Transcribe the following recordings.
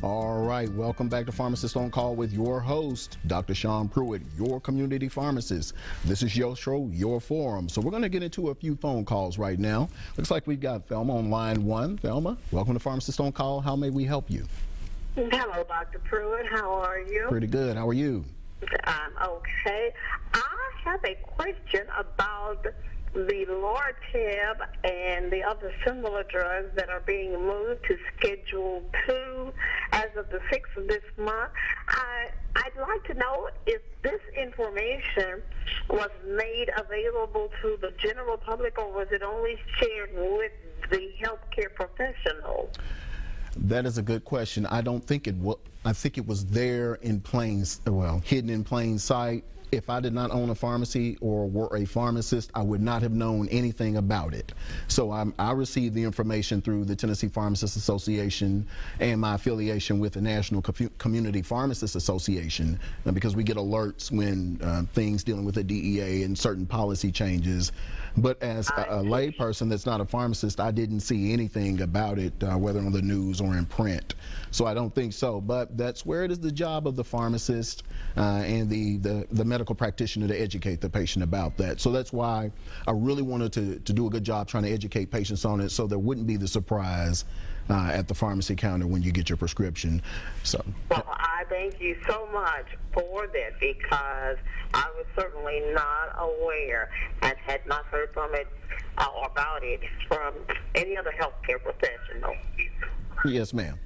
All right, welcome back to Pharmacist on Call with your host, Dr. Shawn Pruitt, your community pharmacist. This is your show, your forum. So we're going to get into a few phone calls right now. Looks like we've got Thelma on line one. Thelma, welcome to Pharmacist on Call. How may we help you? Hello, Dr. Pruitt. How are you? Pretty good. How are you? I'm okay. I have a question about the Lortab and the other similar drugs that are being moved to Schedule 2 as of the 6th of this month. I'd like to know if this information was made available to the general public, or was it only shared with the healthcare professionals? That is a good question. I don't think it was. I think it was there in hidden in plain sight. If I did not own a pharmacy or were a pharmacist, I would not have known anything about it. So I received the information through the Tennessee Pharmacists Association and my affiliation with the National Community Pharmacists Association, because we get alerts when things dealing with the DEA and certain policy changes. But as a lay person that's not a pharmacist, I didn't see anything about it, whether on the news or in print. So I don't think so. But that's where it is the job of the pharmacist and the medical practitioner to educate the patient about that. So that's why I really wanted to do a good job trying to educate patients on it, so there wouldn't be the surprise at the pharmacy counter when you get your prescription. So. Well, I thank you so much for that, because I was certainly not aware and had not heard from it or about it from any other healthcare professional. Yes, ma'am.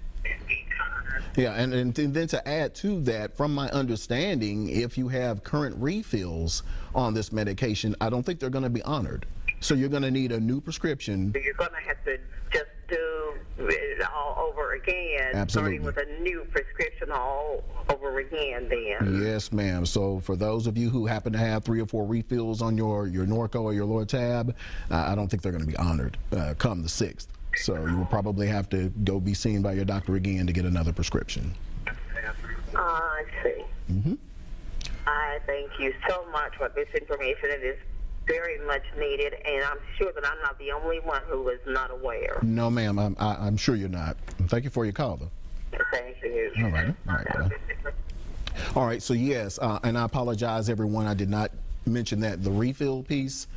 Yeah, and then to add to that, from my understanding, if you have current refills on this medication, I don't think they're going to be honored. So you're going to need a new prescription. So you're going to have to just do it all over again. Absolutely. Starting with a new prescription all over again then. Yes, ma'am. So for those of you who happen to have 3 or 4 refills on your Norco or your Lortab, I don't think they're going to be honored come the 6th. So you will probably have to go be seen by your doctor again to get another prescription. I see. Mm-hmm. I thank you so much for this information. It is very much needed, and I'm sure that I'm not the only one who is not aware. No, ma'am. I'm sure you're not. Thank you for your call, though. Thank you. All right. All right. So yes, and I apologize, everyone. I did not mention that the refill piece.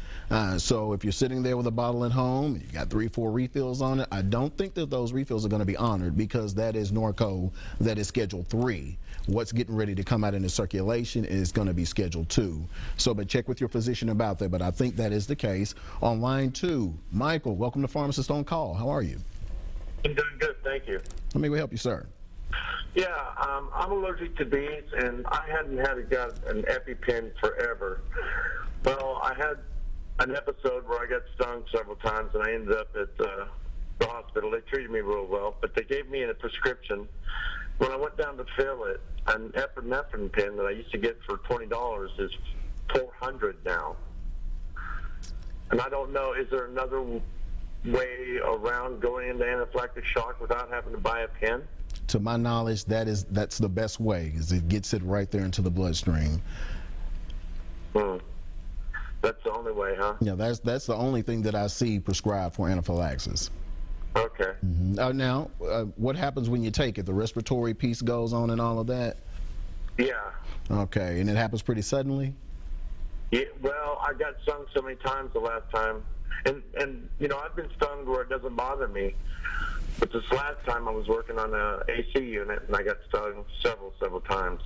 So if you're sitting there with a bottle at home, you got 3 or 4 refills on it, I don't think that those refills are going to be honored, because that is Norco, that is Schedule 3. What's getting ready to come out into circulation is going to be Schedule 2. So, but check with your physician about that, but I think that is the case. On line 2, Michael, welcome to Pharmacist on Call. How are you? I'm doing good, thank you. Let me help you, sir. Yeah, I'm allergic to bees, and I hadn't got an EpiPen forever. Well, I had an episode where I got stung several times, and I ended up at the hospital. They treated me real well, but they gave me a prescription. When I went down to fill it, an epinephrine pen that I used to get for $20 is $400 now. And I don't know, is there another way around going into anaphylactic shock without having to buy a pen? To my knowledge, that's the best way, is it gets it right there into the bloodstream. That's the only way, huh? Yeah, that's the only thing that I see prescribed for anaphylaxis. Okay. Mm-hmm. Now, what happens when you take it? The respiratory piece goes on and all of that? Yeah. Okay, and it happens pretty suddenly? Yeah, well, I got stung so many times the last time. And you know, I've been stung where it doesn't bother me. But this last time I was working on an AC unit, and I got stung several times.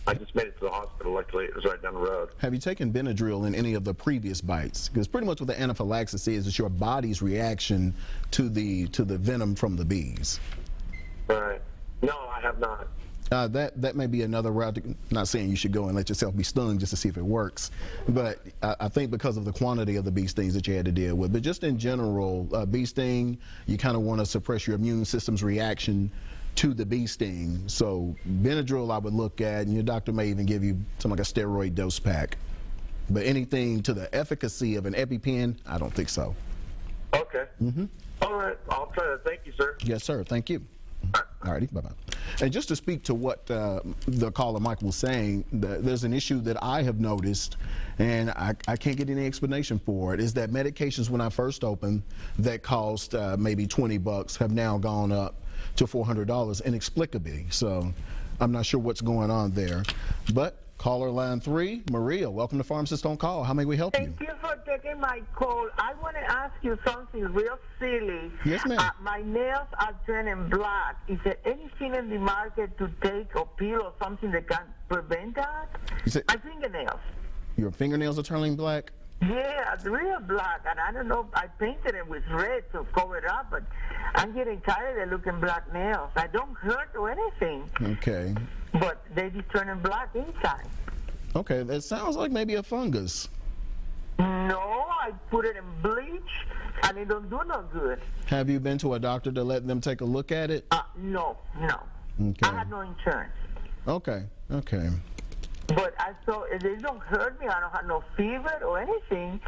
I just made it to the hospital. Luckily, it was right down the road. Have you taken Benadryl in any of the previous bites? Because pretty much what the anaphylaxis is your body's reaction to the venom from the bees. Right. No, I have not. That may be another route. Not saying you should go and let yourself be stung just to see if it works, but I think because of the quantity of the bee stings that you had to deal with. But just in general, bee sting, you kind of want to suppress your immune system's reaction to the bee sting. So Benadryl I would look at, and your doctor may even give you something like a steroid dose pack. But anything to the efficacy of an EpiPen, I don't think so. Okay. All right. I'll try that. Thank you, sir. Yes, sir. Thank you. All righty, bye-bye. And just to speak to what the caller Michael was saying, there's an issue that I have noticed, and I can't get any explanation for it, is that medications when I first opened that cost maybe $20 have now gone up to $400 inexplicably. So I'm not sure what's going on there. But caller line 3, Maria, welcome to Pharmacist on Call. How may we help you? Thank you for taking my call. I want to ask you something real silly. Yes, ma'am. My nails are turning black. Is there anything in the market to take or peel or something that can prevent that? My fingernails. Your fingernails are turning black? Yeah, it's real black, and I don't know, I painted it with red to cover it up, but I'm getting tired of looking black nails. I don't hurt or anything. Okay. But they be turning black inside. Okay, that sounds like maybe a fungus. No, I put it in bleach, and it don't do no good. Have you been to a doctor to let them take a look at it? No. Okay. I have no insurance. Okay. But I thought they don't hurt me. I don't have no fever or anything.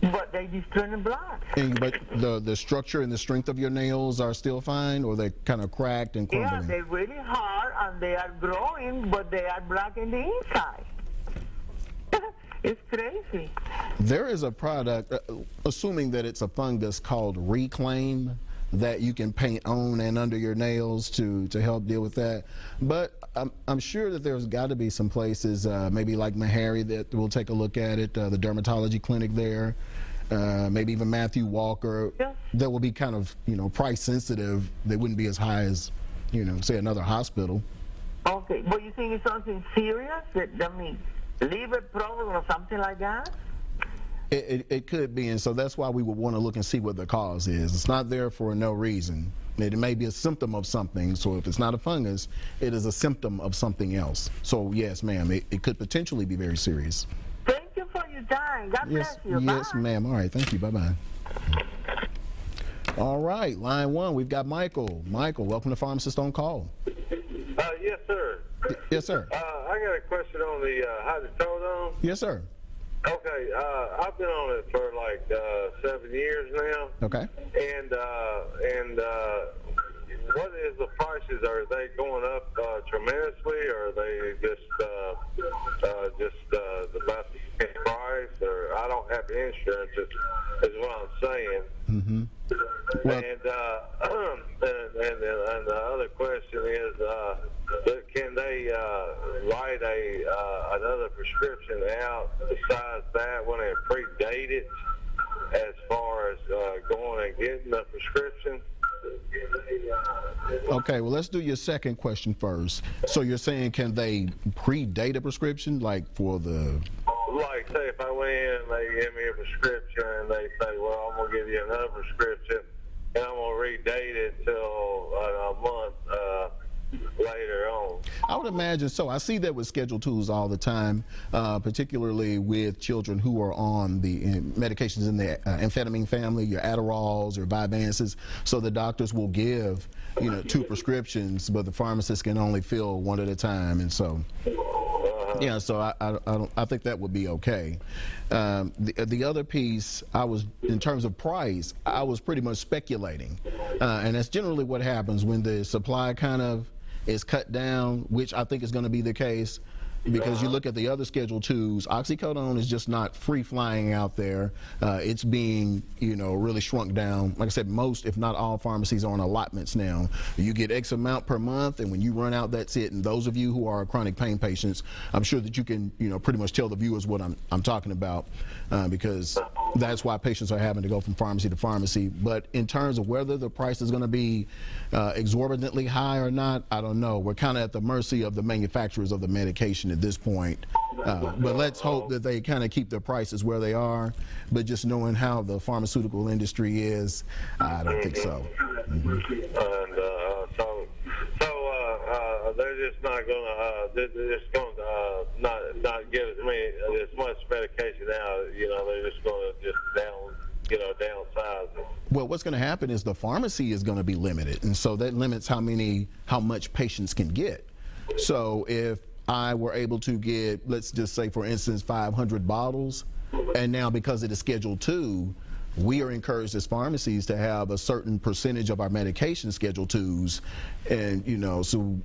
But they just turning black. But the structure and the strength of your nails are still fine, or they kind of cracked and crumbling? Yeah, they're really hard and they are growing, but they are black in the inside. It's crazy. There is a product, assuming that it's a fungus, called Reclaim, that you can paint on and under your nails to help deal with that. But I'm sure that there's got to be some places, maybe like Meharry, that will take a look at it, the dermatology clinic there, maybe even Matthew Walker, that will be kind of, price sensitive. They wouldn't be as high as, say another hospital. Okay, but you think it's something serious? Liver problem or something like that? It could be, and so that's why we would want to look and see what the cause is. It's not there for no reason. It may be a symptom of something, so if it's not a fungus, it is a symptom of something else. So yes, ma'am, it could potentially be very serious. Thank you for your time. God bless you. Yes, Bye. ma'am. All right, thank you. Bye-bye. All right, line 1, we've got Michael. Michael, welcome to Pharmacist on Call. Yes, sir. Yes, sir. I got a question on the hydrocodone. Yes, sir. Okay, I've been on it for like 7 years now. Okay. And what is the prices? Are they going up tremendously, or are they just about the same price? Or I don't have insurance, is what I'm saying. Mm-hmm. Well, And the other question is, can they write another prescription out besides that when it predated, as far as going and getting the prescription? Okay, well, let's do your second question first. So you're saying, can they predate a prescription, like for the... Like, say, if I went in and they give me a prescription and they say, well, I'm going to give you another prescription and I'm going to redate it until a month later on. I would imagine so. I see that with Schedule IIs all the time, particularly with children who are on the medications in the amphetamine family, your Adderalls or Vyvanses. So the doctors will give, 2 prescriptions, but the pharmacist can only fill 1 at a time. And so, yeah, so I think that would be okay. The other piece, in terms of price, I was pretty much speculating. And that's generally what happens when the supply kind of is cut down, which I think is going to be the case, because you look at the other Schedule IIs, oxycodone is just not free flying out there. It's being, really shrunk down. Like I said, most, if not all, pharmacies are on allotments now. You get X amount per month, and when you run out, that's it. And those of you who are chronic pain patients, I'm sure that you can, pretty much tell the viewers what I'm talking about, because that's why patients are having to go from pharmacy to pharmacy. But in terms of whether the price is going to be exorbitantly high or not, I don't know. We're kind of at the mercy of the manufacturers of the medication at this point. But let's hope that they kind of keep their prices where they are. But just knowing how the pharmaceutical industry is, I don't think so. Mm-hmm. And so they're just not going to not give me as much medication now. They're just going to downsize it. Well, what's going to happen is the pharmacy is going to be limited, and so that limits how much patients can get. So if I were able to get, let's just say, for instance, 500 bottles, and now because it is Schedule II, we are encouraged as pharmacies to have a certain percentage of our medication Schedule IIs, and so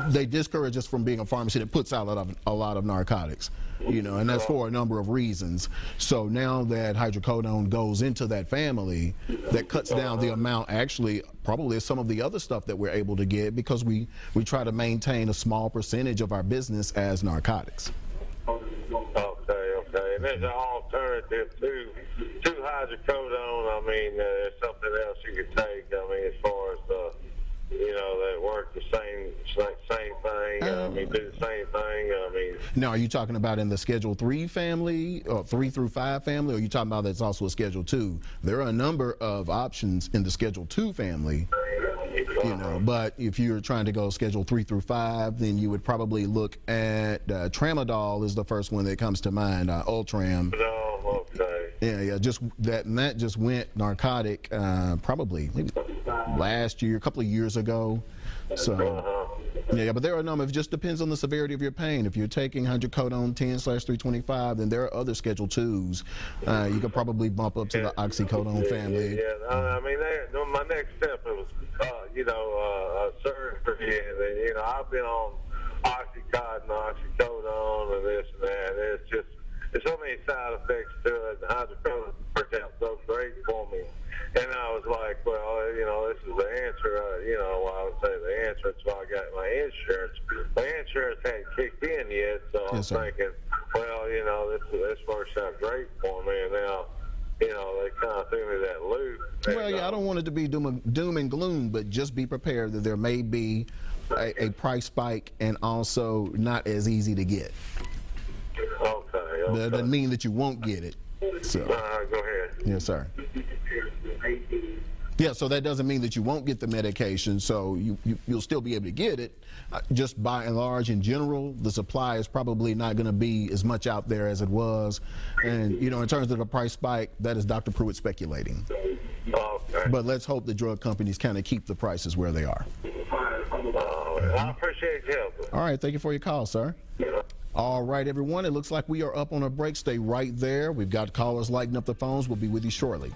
they discourage us from being a pharmacy that puts out a lot of narcotics, and that's for a number of reasons. So now that hydrocodone goes into that family, that cuts down the amount, actually, probably some of the other stuff that we're able to get, because we try to maintain a small percentage of our business as narcotics. Okay. And there's an alternative to hydrocodone. I mean, there's something else you could take. I mean, as far as that work the same thing. I mean, do the same thing. I mean. Now, are you talking about in the Schedule 3 family, or 3 through 5 family, or are you talking about that's also a Schedule 2? There are a number of options in the Schedule 2 family. But if you're trying to go Schedule 3 through 5, then you would probably look at tramadol is the first one that comes to mind, Ultram. Oh, okay. Yeah, just that, and that just went narcotic probably maybe last year, a couple of years ago. So, yeah, but there are a number. It just depends on the severity of your pain. If you're taking hydrocodone 10/325, then there are other Schedule 2s. You could probably bump up to the oxycodone family. Yeah, I mean, my next step was, surgery, and I've been on oxycontin, oxycodone, and this and that. There's so many side effects to it. And hydrocodone worked out so great for me. And I was like, well, this is the answer. I would say the answer. That's why I got my insurance. My insurance hadn't kicked in yet, so I'm thinking, well, this works out great for me. And now, they kind of threw me that loop. Well, yeah, I don't want it to be doom and gloom, but just be prepared that there may be a price spike, and also not as easy to get. Okay. That doesn't mean that you won't get it. So. Go ahead. Yes, sir. Yeah, so that doesn't mean that you won't get the medication, so you'll still be able to get it. Just by and large, in general, the supply is probably not going to be as much out there as it was. And, in terms of the price spike, that is Dr. Pruitt speculating. Okay. But let's hope the drug companies kind of keep the prices where they are. I appreciate your help. All right, thank you for your call, sir. All right, everyone, it looks like we are up on a break. Stay right there. We've got callers lighting up the phones. We'll be with you shortly.